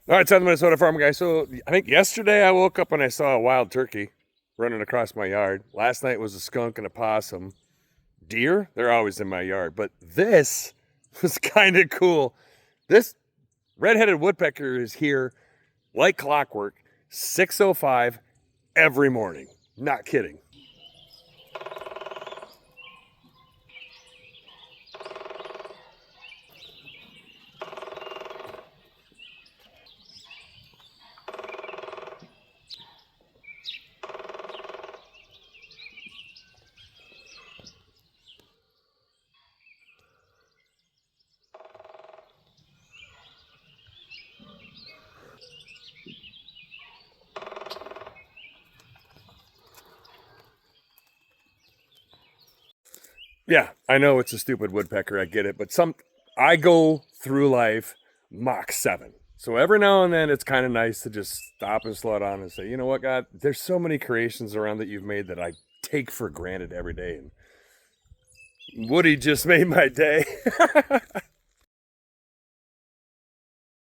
All right, Southern Minnesota farm guy. So I think yesterday I woke up and I saw a wild turkey running across my yard. Last night was a skunk and a possum. Deer, they're always in my yard. But this was kind of cool. This red-headed woodpecker is here like clockwork, 6:05 every morning. Not kidding. Yeah, I know it's a stupid woodpecker. I get it, but I go through life Mach 7. So every now and then it's kind of nice to just stop and slow down and say, you know what, God, there's so many creations around that you've made that I take for granted every day. And Woody just made my day.